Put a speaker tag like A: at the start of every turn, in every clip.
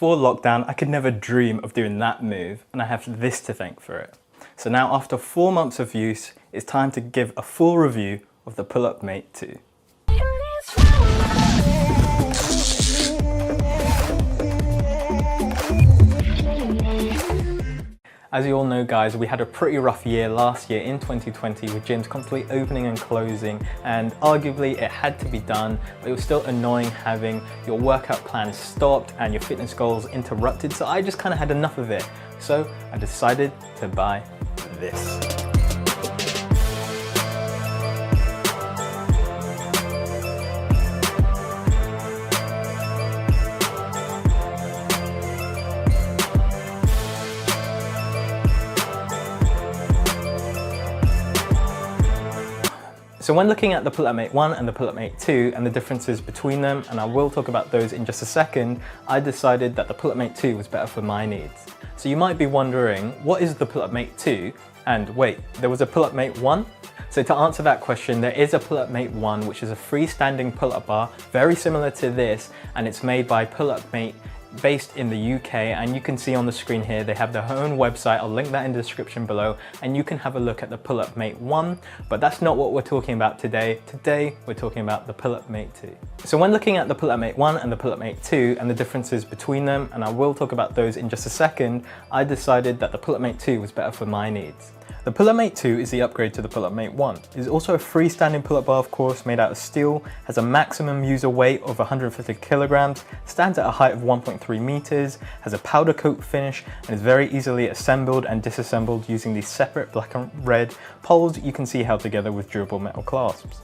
A: before lockdown, I could never dream of doing that move, and I have this to thank for it. So now after 4 months of use, it's time to give a full review of the Pull-Up Mate 2. As you all know guys, we had a pretty rough year last year in 2020 with gyms constantly opening and closing, and arguably it had to be done, but it was still annoying having your workout plan stopped and your fitness goals interrupted, so I just kind of had enough of it. So I decided to buy this. So when looking at the Pull-Up Mate 1 and the Pull-Up Mate 2 and the differences between them, and I will talk about those in just a second, I decided that the Pull-Up Mate 2 was better for my needs. So you might be wondering, what is the Pull-Up Mate 2? And wait, there was a Pull-Up Mate 1? So to answer that question, there is a Pull-Up Mate 1, which is a freestanding pull-up bar, very similar to this, and it's made by Pull-Up Mate based in the UK, and you can see on the screen here they have their own website. I'll link that in the description below and you can have a look at the Pull-Up Mate 1, but that's not what we're talking about today. Today we're talking about the Pull-Up Mate 2. So when looking at the Pull-Up Mate 1 and the Pull-Up Mate 2 and the differences between them, and I will talk about those in just a second, I decided that the Pull-Up Mate 2 was better for my needs. The Pull-Up Mate 2 is the upgrade to the Pull-Up Mate 1. It is also a freestanding pull-up bar, of course, made out of steel, has a maximum user weight of 150 kilograms, stands at a height of 1.3 meters, has a powder coat finish, and is very easily assembled and disassembled using these separate black and red poles you can see held together with durable metal clasps.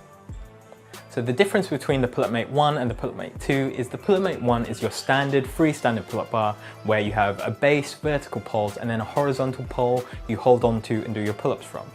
A: So the difference between the Pull-Up Mate 1 and the Pull-Up Mate 2 is the Pull-Up Mate 1 is your standard freestanding pull-up bar where you have a base, vertical poles, and then a horizontal pole you hold on to and do your pull-ups from.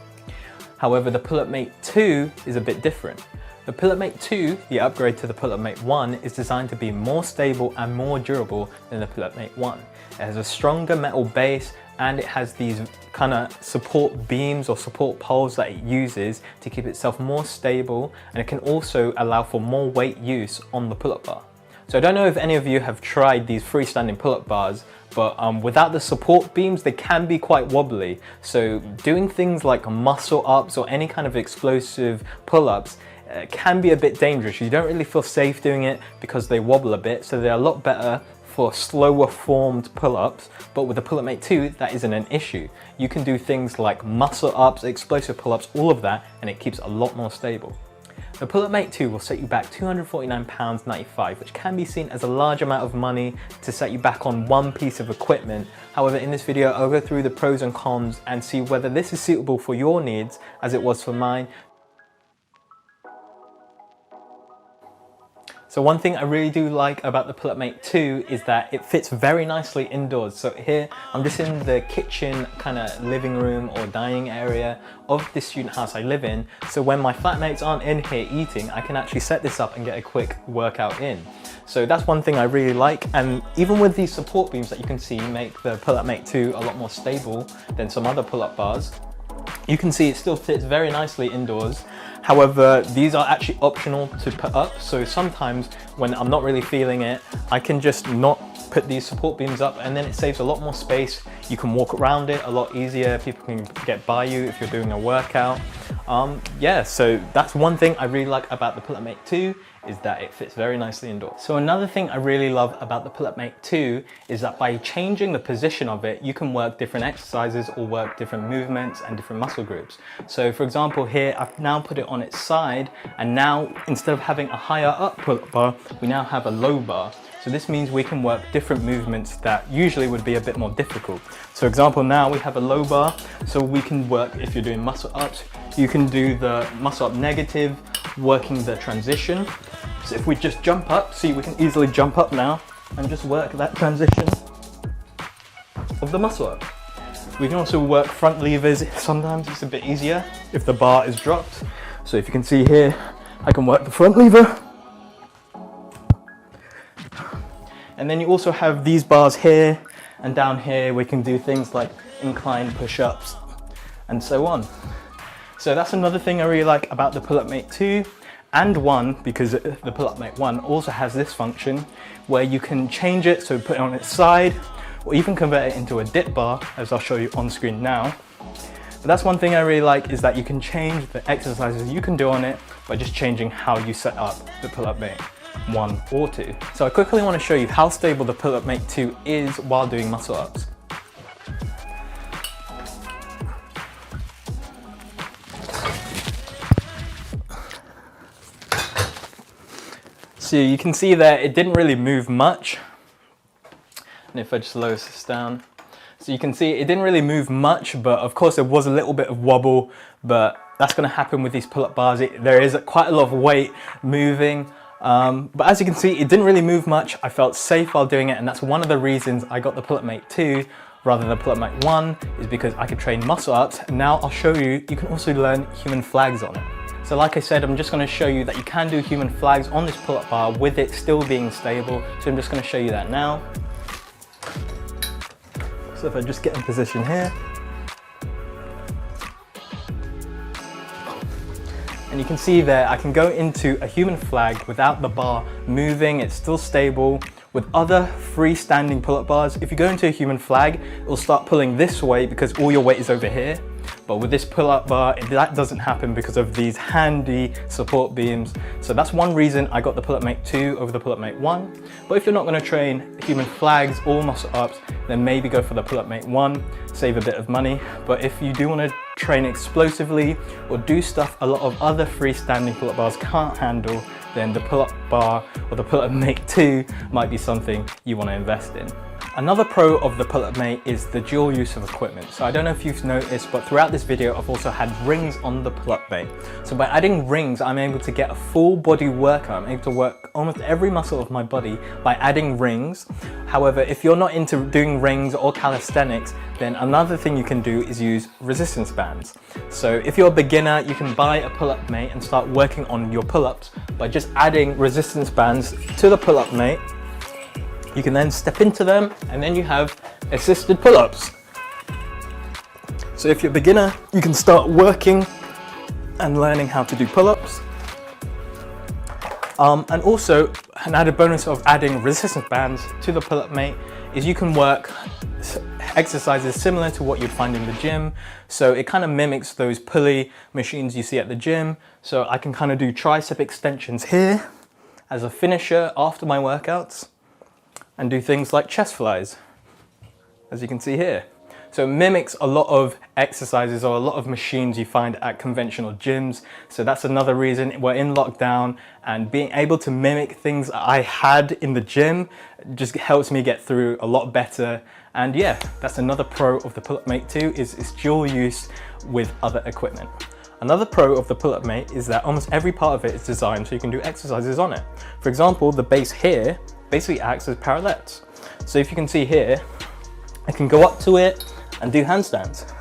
A: However, the Pull-Up Mate 2 is a bit different. The Pull-Up Mate 2, the upgrade to the Pull-Up Mate 1, is designed to be more stable and more durable than the Pull-Up Mate 1. It has a stronger metal base and it has these kind of support beams or support poles that it uses to keep itself more stable, and it can also allow for more weight use on the pull-up bar. So I don't know if any of you have tried these freestanding pull-up bars, but without the support beams they can be quite wobbly. So doing things like muscle ups or any kind of explosive pull-ups can be a bit dangerous. You don't really feel safe doing it because they wobble a bit, so they're a lot better for slower formed pull-ups, but with the Pull-Up Mate 2 that isn't an issue. You can do things like muscle ups, explosive pull-ups, all of that, and it keeps a lot more stable. The Pull-Up Mate 2 will set you back £249.95, which can be seen as a large amount of money to set you back on one piece of equipment. However, in this video I'll go through the pros and cons and see whether this is suitable for your needs as it was for mine. So one thing I really do like about the Pull-Up Mate 2 is that it fits very nicely indoors. So here I'm just in the kitchen kind of living room or dining area of the student house I live in. So when my flatmates aren't in here eating, I can actually set this up and get a quick workout in. So that's one thing I really like, and even with these support beams that you can see make the Pull-Up Mate 2 a lot more stable than some other pull-up bars, you can see it still fits very nicely indoors. However, these are actually optional to put up, so sometimes when I'm not really feeling it, I can just not put these support beams up, and then it saves a lot more space. You can walk around it a lot easier, people can get by you if you're doing a workout. Yeah, so that's one thing I really like about the Pull-Up Mate 2, is that it fits very nicely indoors. So another thing I really love about the Pull-Up Mate 2 is that by changing the position of it, you can work different exercises or work different movements and different muscle groups. So for example here, I've now put it on its side, and now instead of having a higher up pull-up bar, we now have a low bar. So this means we can work different movements that usually would be a bit more difficult. So for example, now we have a low bar, so we can work, if you're doing muscle ups, you can do the muscle up negative, working the transition. So if we just jump up, see, we can easily jump up now and just work that transition of the muscle up. We can also work front levers. Sometimes it's a bit easier if the bar is dropped. So if you can see here, I can work the front lever. And then you also have these bars here, and down here we can do things like incline push-ups and so on. So that's another thing I really like about the Pull-Up Mate 2. and 1, because the pull-up mate 1 also has this function where you can change it, so put it on its side, or even convert it into a dip bar, as I'll show you on screen now. But that's one thing I really like, is that you can change the exercises you can do on it by just changing how you set up the pull-up mate 1 or 2. So I quickly want to show you how stable the pull-up mate 2 is while doing muscle ups. So you can see there it didn't really move much. And if I just lower this down, so you can see it didn't really move much, but of course there was a little bit of wobble, but that's going to happen with these pull-up bars. There is quite a lot of weight moving, but as you can see, it didn't really move much. I felt safe while doing it, and that's one of the reasons I got the pull-up mate 2 rather than the pull-up mate 1, is because I could train muscle ups. And now I'll show you, you can also learn human flags on it. So like I said, I'm just going to show you that you can do human flags on this pull-up bar with it still being stable. So I'm just going to show you that now. So if I just get in position here, and you can see there, I can go into a human flag without the bar moving, it's still stable. With other freestanding pull-up bars, if you go into a human flag, it will start pulling this way because all your weight is over here. But with this pull-up bar, that doesn't happen because of these handy support beams. So that's one reason I got the pull-up mate 2 over the pull-up mate 1. But if you're not going to train human flags or muscle ups, then maybe go for the pull-up mate 1, save a bit of money. But if you do want to train explosively or do stuff a lot of other freestanding pull-up bars can't handle, then the pull-up bar or the pull-up mate 2 might be something you want to invest in. Another pro of the pull-up mate is the dual use of equipment. So I don't know if you've noticed, but throughout this video, I've also had rings on the pull-up mate. So by adding rings, I'm able to get a full body workout. I'm able to work almost every muscle of my body by adding rings. However, if you're not into doing rings or calisthenics, then another thing you can do is use resistance bands. So if you're a beginner, you can buy a pull-up mate and start working on your pull-ups by just adding resistance bands to the pull-up mate. You can then step into them, and then you have assisted pull-ups. So if you're a beginner, you can start working and learning how to do pull-ups. And also, an added bonus of adding resistance bands to the pull-up mate is you can work exercises similar to what you'd find in the gym. So it kind of mimics those pulley machines you see at the gym. So I can kind of do tricep extensions here as a finisher after my workouts, and do things like chest flies, as you can see here. So it mimics a lot of exercises or a lot of machines you find at conventional gyms. So that's another reason we're in lockdown, and being able to mimic things I had in the gym just helps me get through a lot better. And yeah, that's another pro of the pull-up mate 2, is its dual use with other equipment. Another pro of the pull-up mate is that almost every part of it is designed so you can do exercises on it. For example, the base here basically acts as parallettes. So if you can see here, I can go up to it and do handstands,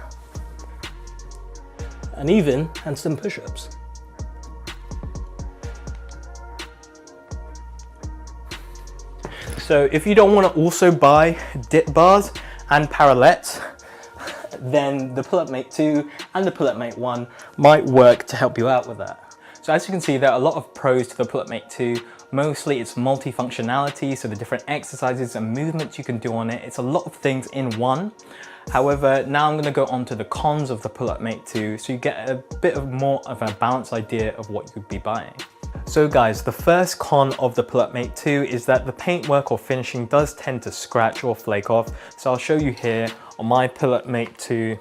A: and even handstand push-ups. So if you don't want to also buy dip bars and parallettes, then the pull-up mate 2 and the pull-up mate 1 might work to help you out with that. So as you can see, there are a lot of pros to the pull-up mate 2. Mostly it's multi-functionality, so the different exercises and movements you can do on it. It's a lot of things in one. However, now I'm going to go on to the cons of the pull-up mate 2, so you get a bit more of a balanced idea of what you'd be buying. So guys, the first con of the pull-up mate 2 is that the paintwork or finishing does tend to scratch or flake off. So I'll show you here on my pull-up mate 2.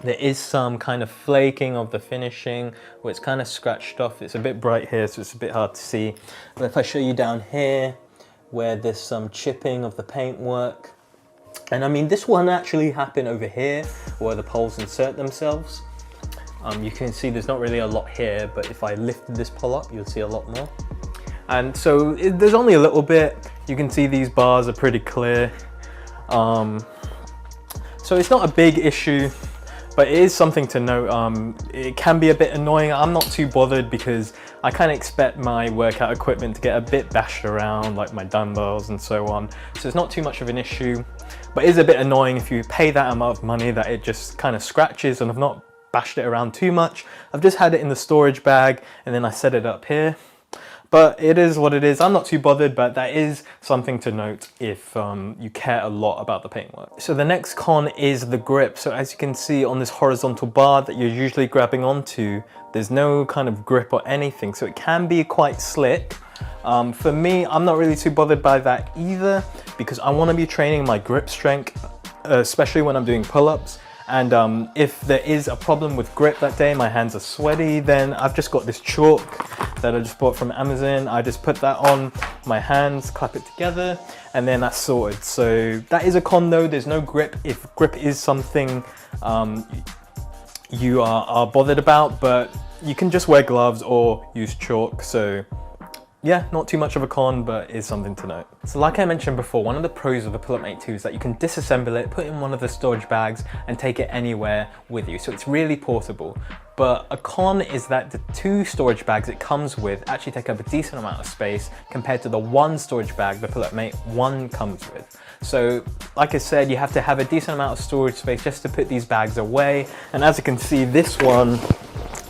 A: There is some kind of flaking of the finishing where it's kind of scratched off. It's a bit bright here, so it's a bit hard to see. But if I show you down here where there's some chipping of the paintwork, and I mean this one actually happened over here where the poles insert themselves. You can see there's not really a lot here, but if I lifted this pole up, you'll see a lot more. And so there's only a little bit. You can see these bars are pretty clear. So it's not a big issue, but it is something to note. It can be a bit annoying. I'm not too bothered because I kind of expect my workout equipment to get a bit bashed around, like my dumbbells and so on. So it's not too much of an issue, but it is a bit annoying if you pay that amount of money that it just kind of scratches, and I've not bashed it around too much. I've just had it in the storage bag and then I set it up here. But it is what it is. I'm not too bothered, but that is something to note if you care a lot about the paintwork. So the next con is the grip. So as you can see on this horizontal bar that you're usually grabbing onto, there's no kind of grip or anything. So it can be quite slick. For me, I'm not really too bothered by that either, because I want to be training my grip strength, especially when I'm doing pull-ups. And if there is a problem with grip that day, my hands are sweaty, then I've just got this chalk that I just bought from Amazon. I just put that on my hands, clap it together, and then that's sorted. So that is a con though, there's no grip. If grip is something you are bothered about, but you can just wear gloves or use chalk. So yeah, not too much of a con, but is something to note. So like I mentioned before, one of the pros of the Pull-Up-Mate 2 is that you can disassemble it, put it in one of the storage bags and take it anywhere with you. So it's really portable. But a con is that the 2 storage bags it comes with actually take up a decent amount of space compared to the 1 storage bag the Pull-Up-Mate 1 comes with. So like I said, you have to have a decent amount of storage space just to put these bags away. And as you can see, this one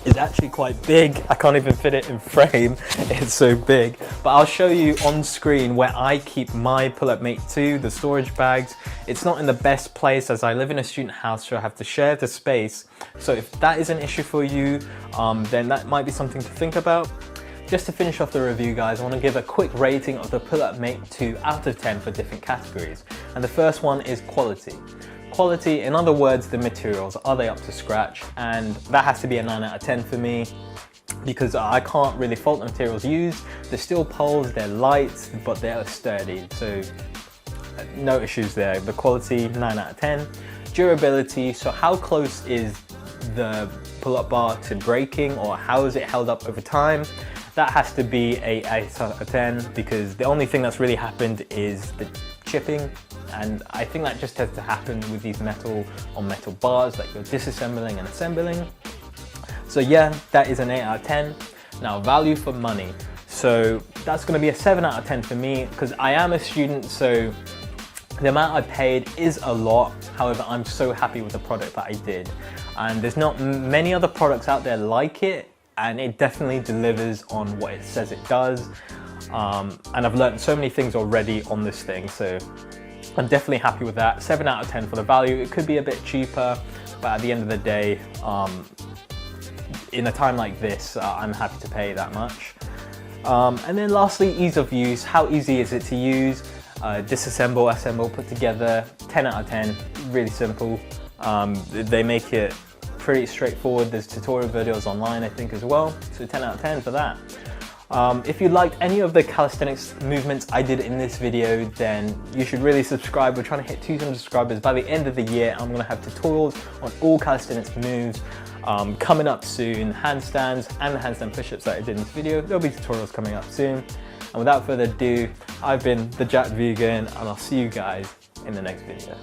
A: is actually quite big. I can't even fit it in frame, it's so big. But I'll show you on screen where I keep my Pull-Up-Mate 2, the storage bags. It's not in the best place as I live in a student house, so I have to share the space. So if that is an issue for you, then that might be something to think about. Just to finish off the review, guys, I want to give a quick rating of the Pull-Up-Mate 2 out of 10 for different categories. And the first one is quality. Quality, in other words, the materials, are they up to scratch? And that has to be a 9 out of 10 for me, because I can't really fault the materials used. They're steel poles, they're light, but they're sturdy, so no issues there. The quality, 9 out of 10. Durability, so how close is the pull-up bar to breaking, or how is it held up over time? That has to be a 8 out of 10, because the only thing that's really happened is the chipping, and I think that just has to happen with these metal on metal bars that you're disassembling and assembling. So yeah, that is an 8 out of 10. Now, value for money. So that's going to be a 7 out of 10 for me, because I am a student, so the amount I paid is a lot. However, I'm so happy with the product that I did. And there's not many other products out there like it, and it definitely delivers on what it says it does. And I've learned so many things already on this thing, so I'm definitely happy with that. 7 out of 10 for the value. It could be a bit cheaper, but at the end of the day, in a time like this, I'm happy to pay that much. And then lastly, ease of use. How easy is it to use? Disassemble, assemble, put together. 10 out of 10, really simple. They make it pretty straightforward. There's tutorial videos online, I think, as well. So 10 out of 10 for that. If you liked any of the calisthenics movements I did in this video, then you should really subscribe. We're trying to hit 200 subscribers by the end of the year. I'm going to have tutorials on all calisthenics moves coming up soon. Handstands and the handstand push-ups that I did in this video. There'll be tutorials coming up soon. And without further ado, I've been the Jack Vegan, and I'll see you guys in the next video.